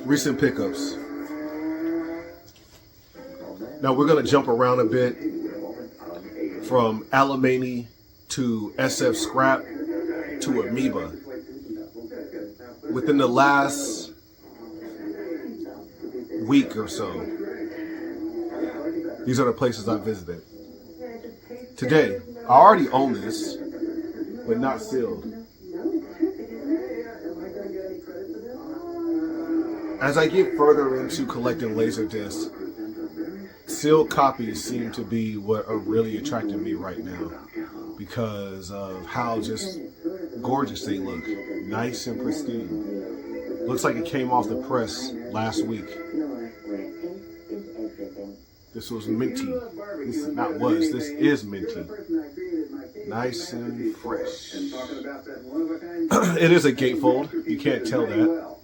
Recent pickups. Now we're going to jump around a bit from Alimany to SF Scrap to Amoeba. Within the last week or so, these are the places I visited. Today, I already own this, but not sealed. As I get further into collecting Laserdiscs, sealed copies seem to be what are really attracting me right now because of how just gorgeous they look. Nice and pristine. Looks like it came off the press last week. This was minty. This is minty. Nice and fresh. It is a gatefold. You can't tell that.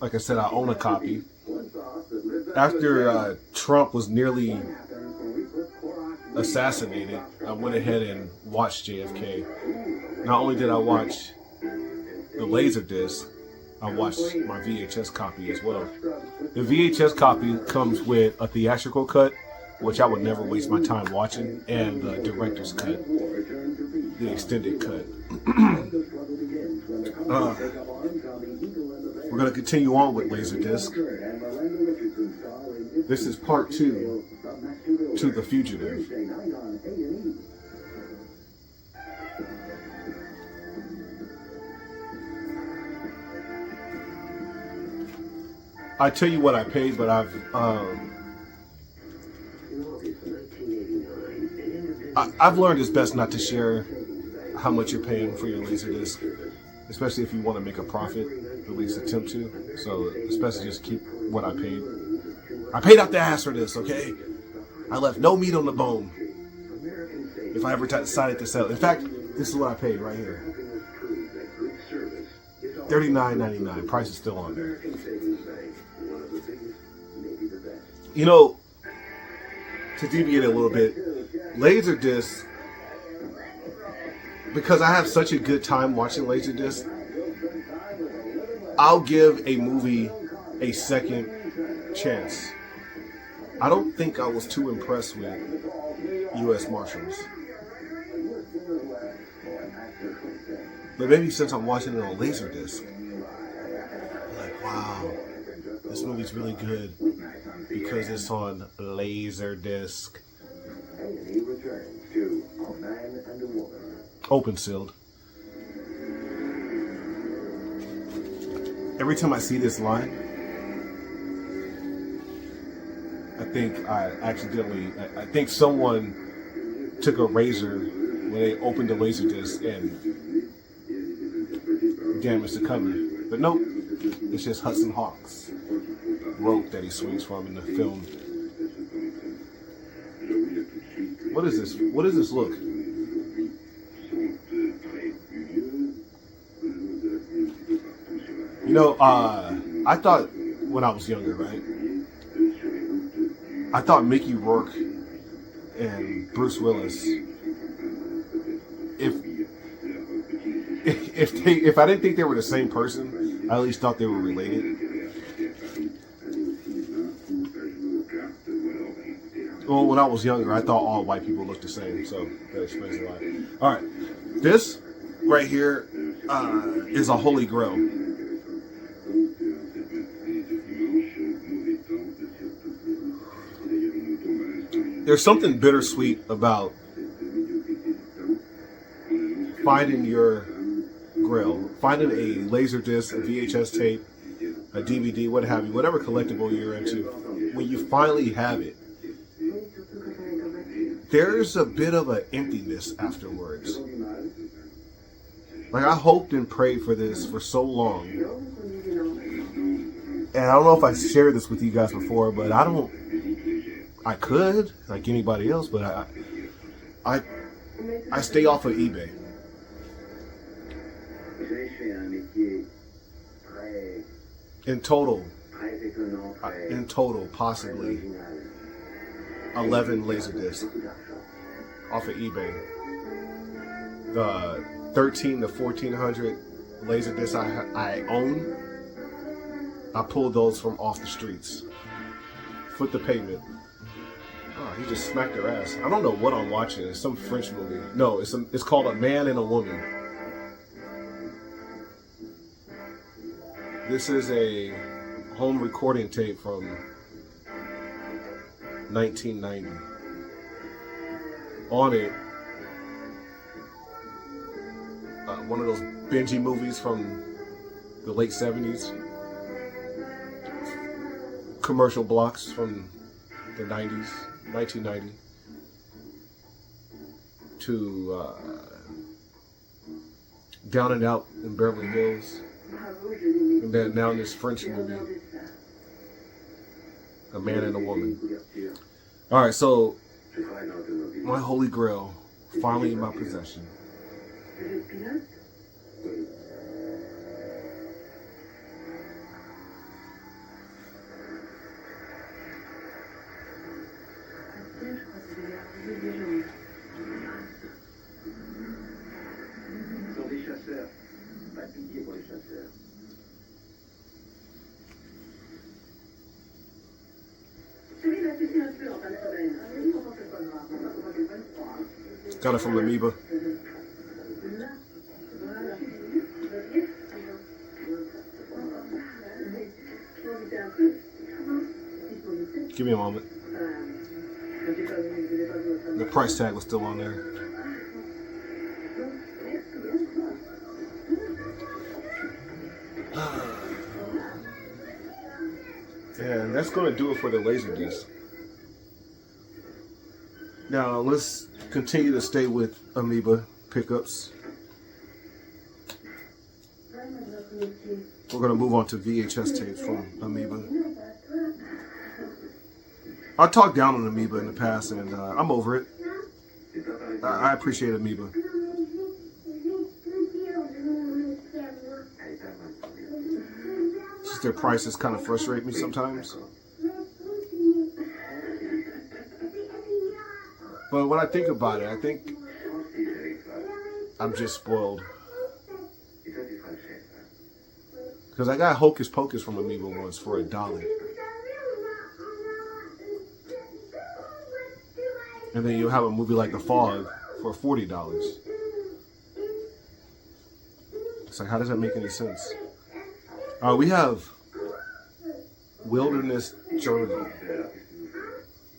Like I said, I own a copy. After Trump was nearly assassinated, I went ahead and watched JFK. Not only did I watch the Laserdisc, I watched my VHS copy as well. The VHS copy comes with a theatrical cut, which I would never waste my time watching, and the director's cut, the extended cut. We're going to continue on with Laserdisc. This is part 2 to The Fugitive. I tell you what I paid, but I've learned it's best not to share how much you're paying for your Laserdisc, especially if you want to make a profit, at least attempt to. So it's best to just keep what I paid. I paid out the ass for this, okay? I left no meat on the bone if I ever decided to sell it. In fact, this is what I paid right here. $39.99. Price is still on there. You know, to deviate a little bit, Laserdisc, because I have such a good time watching Laserdisc, I'll give a movie a second chance. I don't think I was too impressed with U.S. Marshals. But maybe since I'm watching it on Laserdisc, I'm like, wow, this movie's really good because it's on Laserdisc. Open sealed. Every time I see this line, I think someone took a razor when they opened the Laserdisc and damaged the cover. But nope, it's just Hudson Hawk's rope that he swings from in the film. What is this? What does this look? You know, I thought when I was younger, right? I thought Mickey Rourke and Bruce Willis, if I didn't think they were the same person, I at least thought they were related. Well, when I was younger, I thought all white people looked the same, so that explains a lot. All right, this right here is a holy grail. There's something bittersweet about finding your grail, finding a Laserdisc, a VHS tape, a DVD, what have you, whatever collectible you're into. When you finally have it, there's a bit of an emptiness afterwards. Like, I hoped and prayed for this for so long. And I don't know if I shared this with you guys before, but I could, like anybody else, but I stay off of eBay. In total, possibly 11 Laserdiscs off of eBay. The 13 to 1400 Laserdiscs I own, I pulled those from off the streets. Foot the pavement. Oh, he just smacked her ass. I don't know what I'm watching. It's some French movie. No, it's called A Man and a Woman. This is a home recording tape from 1990. On it, one of those Benji movies from the late 70s. Commercial blocks from the 90s, 1990. To Down and Out in Beverly Hills. And then now in this French movie, A Man and a Woman. Alright, so my holy grail finally in my possession. Got it from Amoeba. Give me a moment. The price tag was still on there. And that's going to do it for the Laserdisc. Now let's continue to stay with Amoeba pickups. We're going to move on to VHS tapes from Amoeba. I talked down on Amoeba in the past, and I'm over it. I appreciate Amoeba. Just their prices kind of frustrate me sometimes. But when I think about it, I think I'm just spoiled. Because I got Hocus Pocus from Amoeba once for $1. And then you'll have a movie like The Fog for $40. It's like, how does that make any sense? We have Wilderness Journal.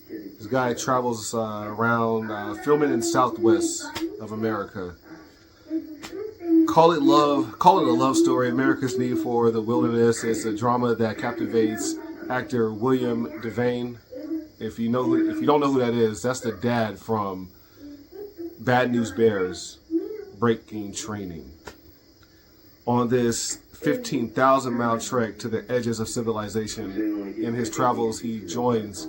This guy travels around filming in Southwest of America. Call it a love story. America's need for the wilderness. It's a drama that captivates actor William Devane. If you don't know who that is, that's the dad from Bad News Bears, Breaking Training. On this 15,000-mile trek to the edges of civilization, in his travels he joins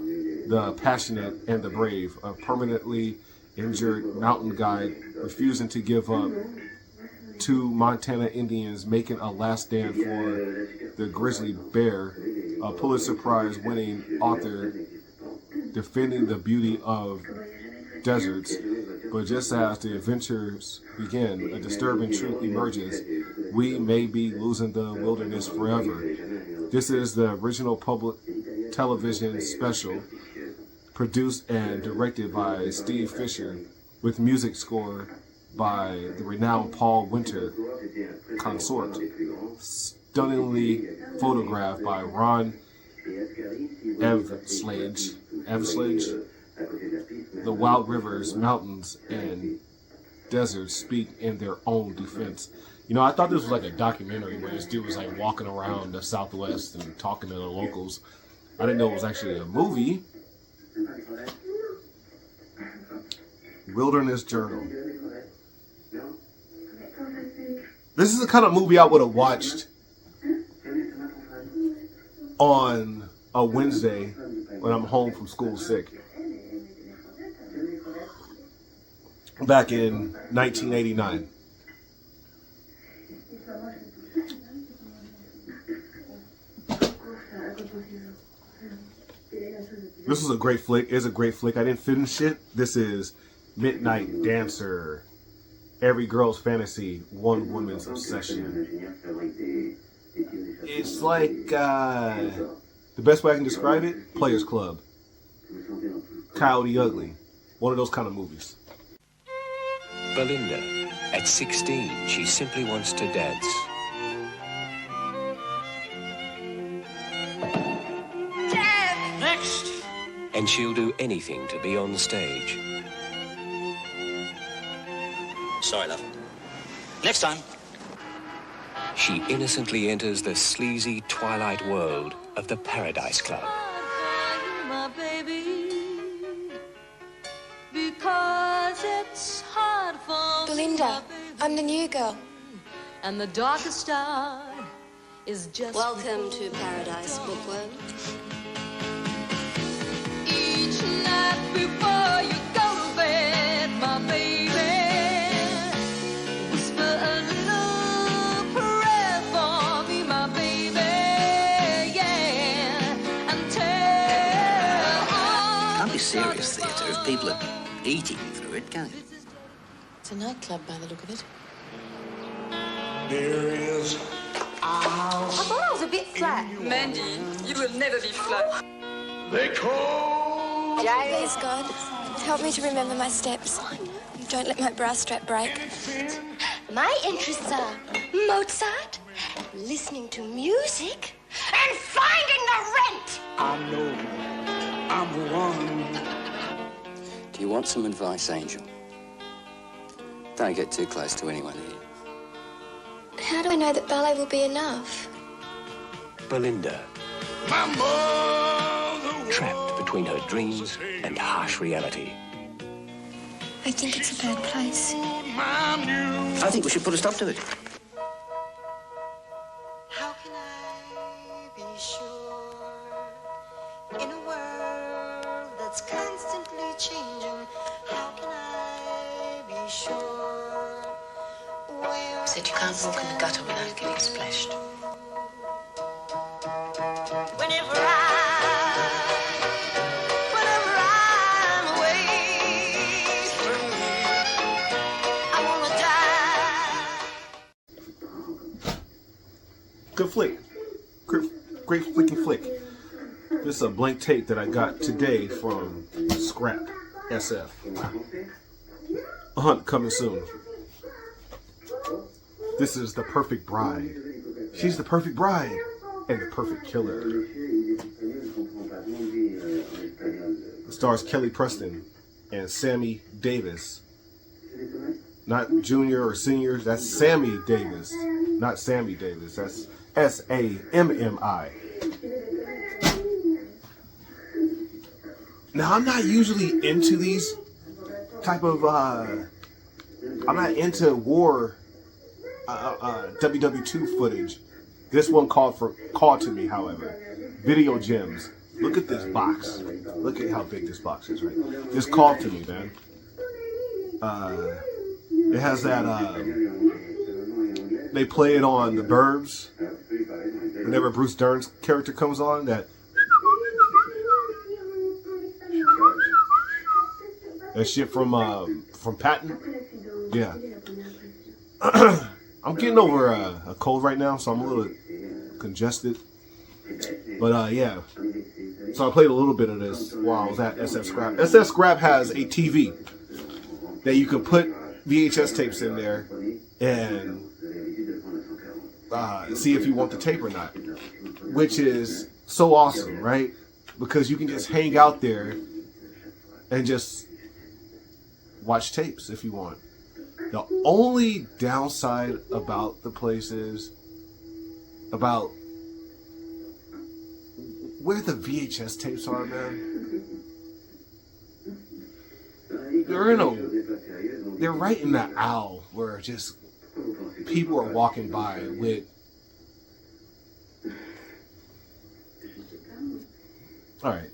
the passionate and the brave, a permanently injured mountain guide refusing to give up, two Montana Indians making a last stand for the grizzly bear, a Pulitzer Prize winning author defending the beauty of deserts. But just as the adventures begin, a disturbing truth emerges. We may be losing the wilderness forever. This is the original public television special, produced and directed by Steve Fisher, with music score by the renowned Paul Winter Consort, stunningly photographed by Ron Evslage. The wild rivers, mountains, and deserts speak in their own defense. You know, I thought this was like a documentary where this dude was like walking around the Southwest and talking to the locals. I didn't know it was actually a movie. Wilderness Journal. This is the kind of movie I would have watched on a Wednesday when I'm home from school sick. Back in 1989. This is a great flick. It's a great flick. I didn't finish it. This is Midnight Dancer. Every girl's fantasy, one woman's obsession. It's like, the best way I can describe it, Players Club. Coyote Ugly. One of those kind of movies. Belinda. At 16, she simply wants to dance. Dad! Next! And she'll do anything to be on stage. Sorry, love. Next time. She innocently enters the sleazy twilight world of the Paradise Club. My baby, because it's hard for Belinda, I'm the new girl. and the darkest star is just Welcome to Paradise, bookworm. each night before you go to bed, my baby. Whisper a little prayer for me, my baby, yeah, and tell all Can't be serious theatre if people are eating through it, can it? It's a nightclub by the look of it. I thought I was a bit flat. Mandy, you will never be flat. Please, God, help me to remember my steps. Don't let my bra strap break. My interests are Mozart, listening to music, and finding the rent. I know I'm the one. Do you want some advice, Angel? Don't get too close to anyone here. How do I know that ballet will be enough? Belinda. Trapped between her dreams and harsh reality. I think it's a bad place. I think we should put a stop to it. How can I be sure in a world that's constantly changing? How can I be sure where Said you can't walk in the gutter without getting splashed. whenever I'm away from you, I wanna die. Good flick. Great flicking flick. This is a blank tape that I got today from Scrap SF. A hunt coming soon. This is The Perfect Bride. She's the perfect bride and the perfect killer. It stars Kelly Preston and Sammy Davis. Not junior or seniors, that's Sammy Davis. Not Sammy Davis, that's Sammi. Now, I'm not usually into these type of, I'm not into war WW2 footage. This one called to me, however. Video gems. Look at this box. Look at how big this box is, right? This called to me, man. It has that, they play it on The Burbs. Whenever Bruce Dern's character comes on, that shit from Patton. Yeah. I'm getting over a cold right now, so I'm a little congested. But yeah. So I played a little bit of this while I was at SF Scrap. SF Scrap has a TV that you can put VHS tapes in there and see if you want the tape or not. Which is so awesome, right? Because you can just hang out there and just watch tapes if you want. The only downside about the place is about where the VHS tapes are, man. They're right in the aisle where just people are walking by with alright.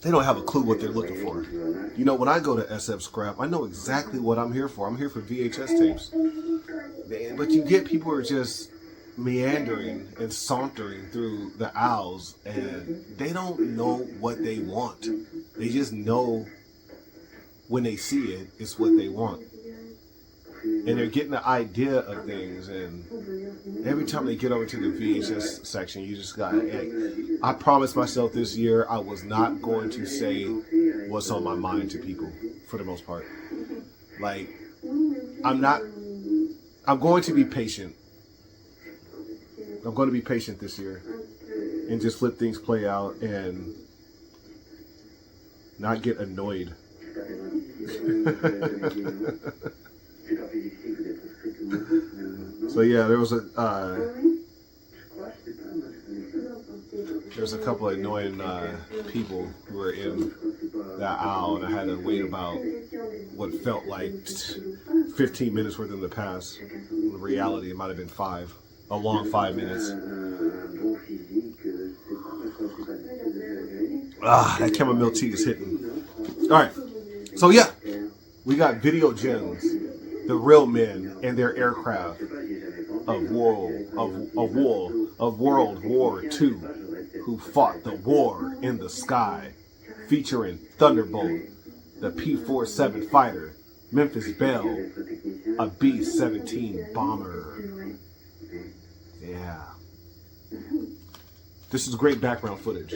They don't have a clue what they're looking for. You know, when I go to SF Scrap, I know exactly what I'm here for. I'm here for VHS tapes. But you get people who are just meandering and sauntering through the aisles, and they don't know what they want. They just know when they see it, it's what they want. and they're getting the idea of things. And every time they get over to the VHS section, you just got. I promised myself this year I was not going to say what's on my mind to people for the most part. Like, I'm going to be patient. I'm going to be patient this year and just let things play out and not get annoyed. So yeah, there was a couple of annoying people who were in that aisle, and I had to wait about what felt like 15 minutes for them to pass. In reality, it might have been a long 5 minutes. That chamomile tea is hitting. All right, so yeah, we got Video Gems, the real men and their aircraft of World War II, who fought the war in the sky, featuring Thunderbolt, the P-47 fighter, Memphis Belle, a B-17 bomber. Yeah. This is great background footage.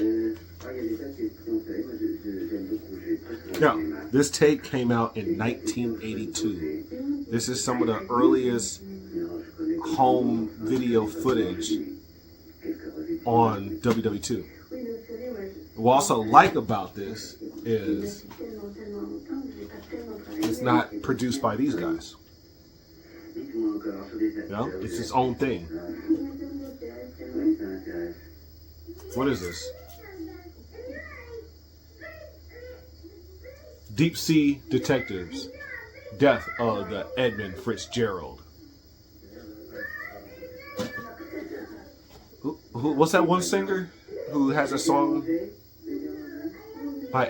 Now, this tape came out in 1982. This is some of the earliest home video footage on WW2. What I also like about this is it's not produced by these guys. You know, it's its own thing. What is this? Deep Sea Detectives, Death of the Edmund Fitzgerald. What's that one singer who has a song by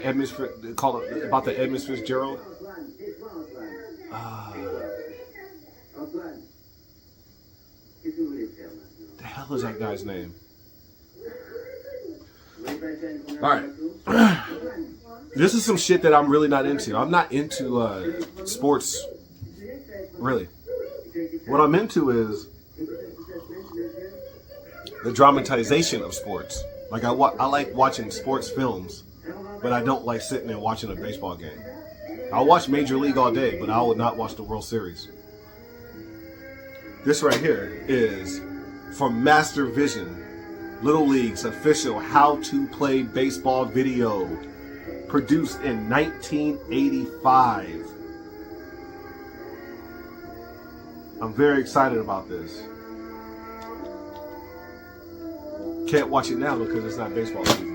called about the Edmund Fitzgerald? The hell is that guy's name? All right. This is some shit that I'm really not into. I'm not into sports, really. What I'm into is the dramatization of sports. Like I like watching sports films, but I don't like sitting and watching a baseball game. I'll watch Major League all day, but I will not watch the World Series. This right here is from Master Vision, Little League's official How to Play Baseball video, produced in 1985. I'm very excited about this. Can't watch it now because it's not baseball season.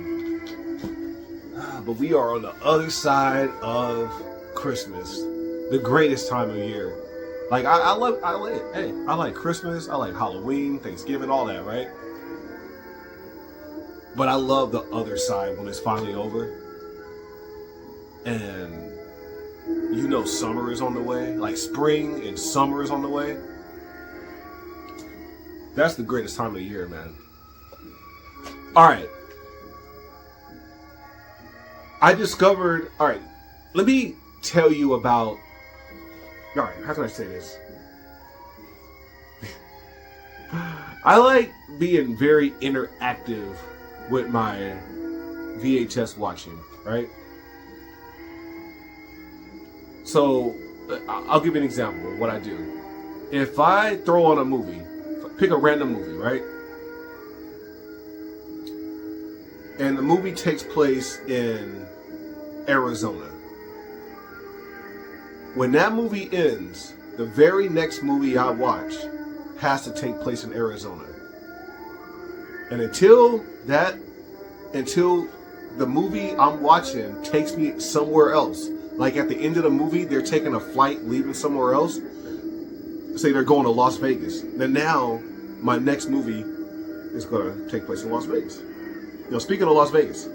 But we are on the other side of Christmas, the greatest time of year. Like I like Christmas, I like Halloween, Thanksgiving, all that, right? But I love the other side when it's finally over. And you know summer is on the way, like spring and summer is on the way. That's the greatest time of the year, man. All right. Let me tell you about, all right, how can I say this? I like being very interactive with my VHS watching, right? So, I'll give you an example of what I do. If I throw on a movie, pick a random movie, right? And the movie takes place in Arizona. When that movie ends, the very next movie I watch has to take place in Arizona. And until the movie I'm watching takes me somewhere else, like at the end of the movie, they're taking a flight, leaving somewhere else. Say they're going to Las Vegas. Then now, my next movie is going to take place in Las Vegas. You know, speaking of Las Vegas,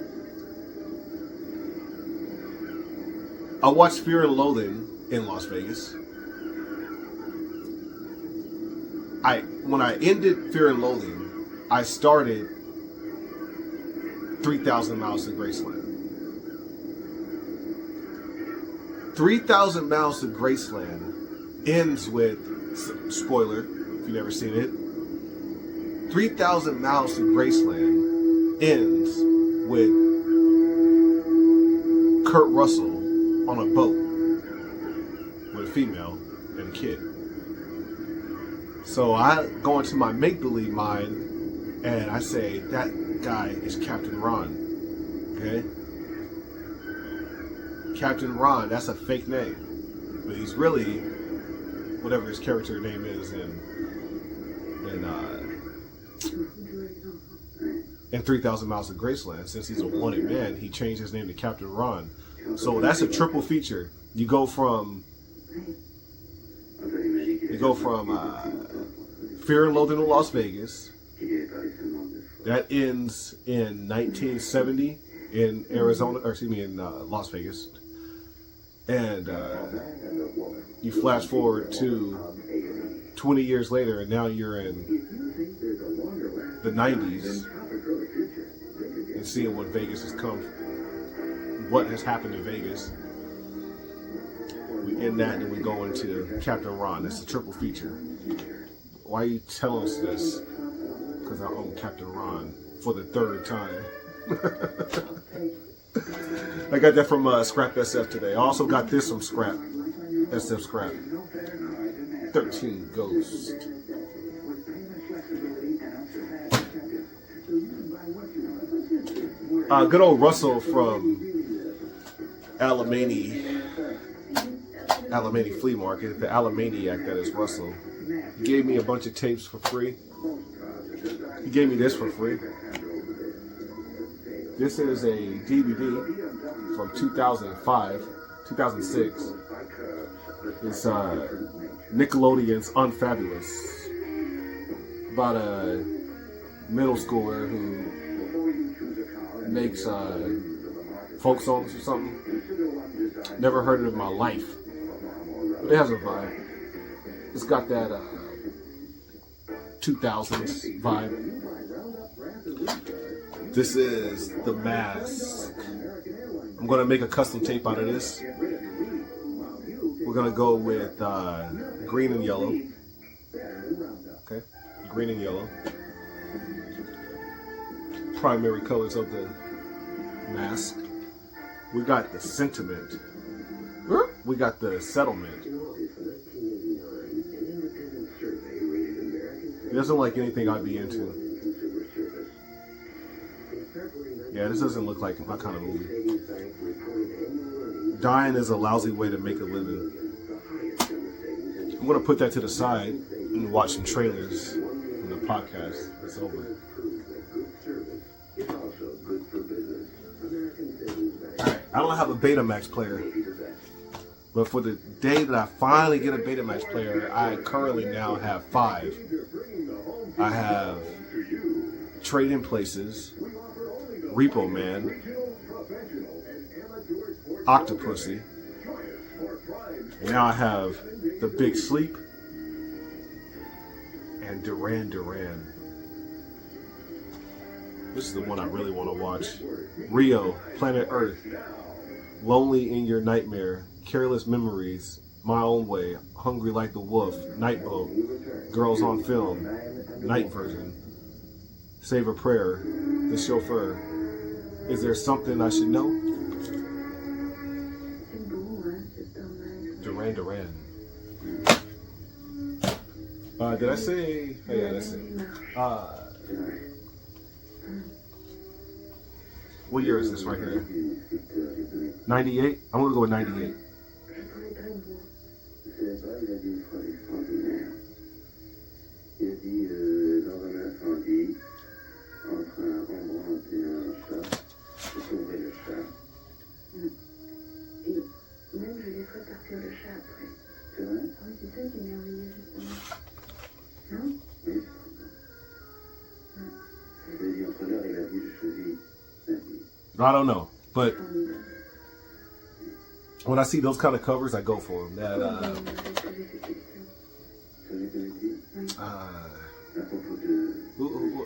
I watched Fear and Loathing in Las Vegas. When I ended Fear and Loathing, I started 3,000 Miles to Graceland. 3,000 Miles to Graceland ends with, spoiler, if you've never seen it, 3,000 Miles to Graceland ends with Kurt Russell on a boat with a female and a kid. So I go into my make-believe mind and I say, that guy is Captain Ron. Okay? Captain Ron, that's a fake name. But he's really whatever his character name is in 3,000 Miles of Graceland. Since he's a wanted man, he changed his name to Captain Ron. So that's a triple feature. You go from Fear and Loathing in Las Vegas. That ends in 1970 in Arizona, or excuse me, in Las Vegas. And you flash forward to 20 years later, and now you're in the 90s and seeing what Vegas has come, what has happened in Vegas. We end that and then we go into Captain Ron. That's a triple feature. Why are you telling us this? Because I own Captain Ron for the third time. I got that from Scrap SF today. I also got this from Scrap SF Scrap. 13 Ghosts. Good old Russell from Alamany Flea Market, the Alamaniac that is Russell. He gave me a bunch of tapes for free. He gave me this for free. This is a DVD from 2006. It's Nickelodeon's Unfabulous, about a middle schooler who makes folk songs or something. Never heard it in my life, but it has a vibe. It's got that 2000s vibe. This is The Mask. I'm gonna make a custom tape out of this. We're gonna go with green and yellow. Okay, green and yellow. Primary colors of the mask. We got the sentiment. We got the settlement. It doesn't look like anything I'd be into. Yeah, this doesn't look like my kind of movie. Dying is a lousy way to make a living. I'm going to put that to the side and watch some trailers from the podcast. It's over. Alright, I don't have a Betamax player. But for the day that I finally get a Betamax player, I currently now have 5. I have Trading Places, Repo Man, Octopussy, and now I have The Big Sleep and Duran Duran. This is the one I really want to watch. Rio, Planet Earth, Lonely in Your Nightmare, Careless Memories, My Own Way, Hungry Like the Wolf, Nightboat, Girls on Film, Night Version, Save a Prayer, The Chauffeur, Is There Something I Should Know? Duran Duran. Did I say? Oh yeah, that's it. What year is this right here? 98? I'm gonna go with 98. I don't know, but when I see those kind of covers, I go for them.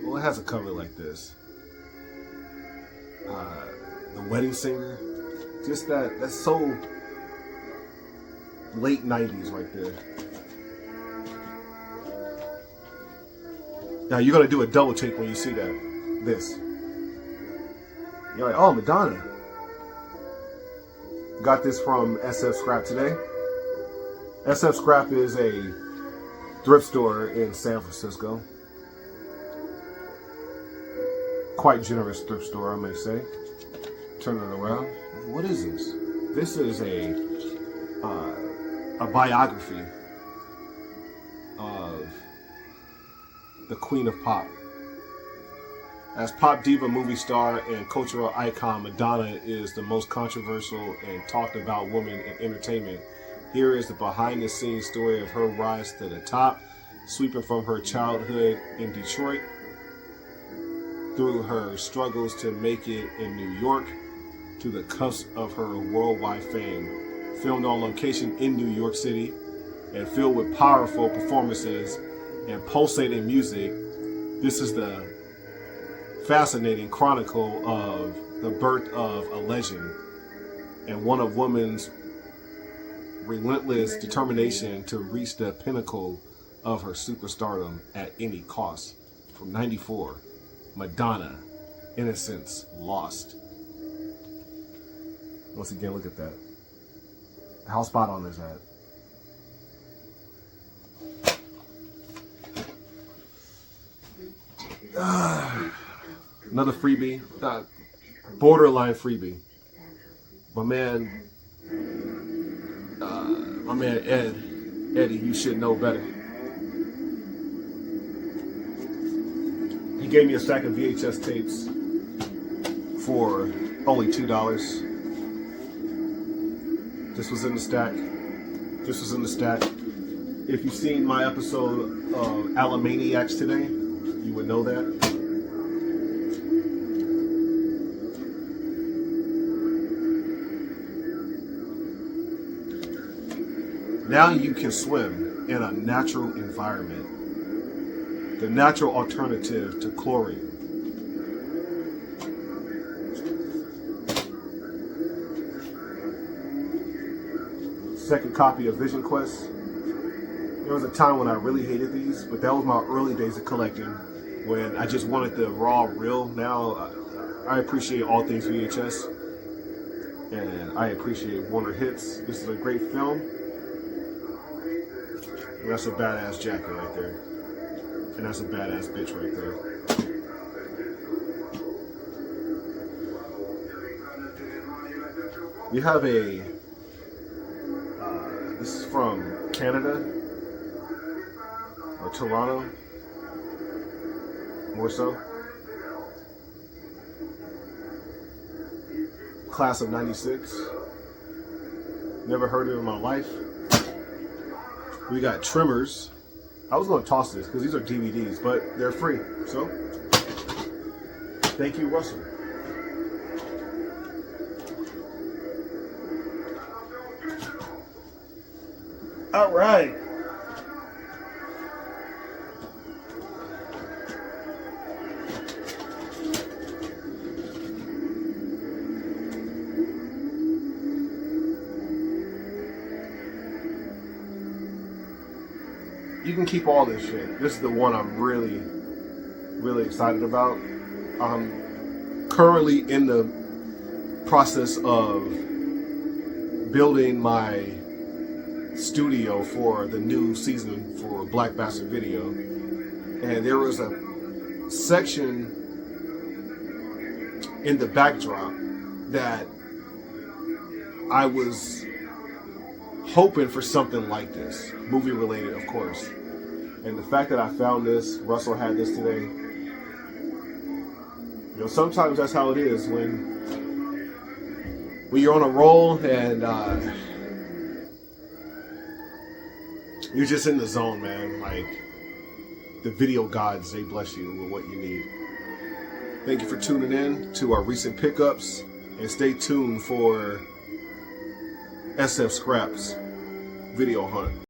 What has a cover like this? The Wedding Singer. Just that's so late 90s right there. Now you're gonna do a double take when you see this. You're like, oh, Madonna. Got this from SF Scrap today. SF Scrap is a thrift store in San Francisco. Quite generous thrift store, I may say. Turn it around. What is this? This is a biography of the Queen of Pop. As pop diva, movie star, and cultural icon, Madonna is the most controversial and talked about woman in entertainment. Here is the behind-the-scenes story of her rise to the top, sweeping from her childhood in Detroit through her struggles to make it in New York to the cusp of her worldwide fame. Filmed on location in New York City and filled with powerful performances and pulsating music, this is the fascinating chronicle of the birth of a legend and one of women's relentless determination to reach the pinnacle of her superstardom at any cost. From '94, Madonna, Innocence Lost. Once again, look at that. How spot on is that? Another freebie, borderline freebie. My man Eddie, you should know better. He gave me a stack of VHS tapes for only $2. This was in the stack. This was in the stack. If you've seen my episode of Alamaniacs today, you would know that. Now you can swim in a natural environment, the natural alternative to chlorine. Second copy of Vision Quest. There was a time when I really hated these, but that was my early days of collecting, when I just wanted the raw, real. Now I appreciate all things VHS, and I appreciate Warner Hits. This is a great film. And that's a badass jacket right there. And that's a badass bitch right there. We have a, this is from Canada, or Toronto, more so. Class of '96. Never heard of it in my life. We got Tremors. I was going to toss this because these are DVDs, but they're free. So, thank you, Russell. All right. You can keep all this shit. This is the one I'm really, really excited about. I'm currently in the process of building my studio for the new season for Black Bastard Video. And there was a section in the backdrop that I was hoping for something like this, movie related, of course. And the fact that I found this, Russell had this today. You know, sometimes that's how it is when you're on a roll and you're just in the zone, man. Like, the video gods, they bless you with what you need. Thank you for tuning in to our recent pickups, and stay tuned for SF Scrap's video hunt.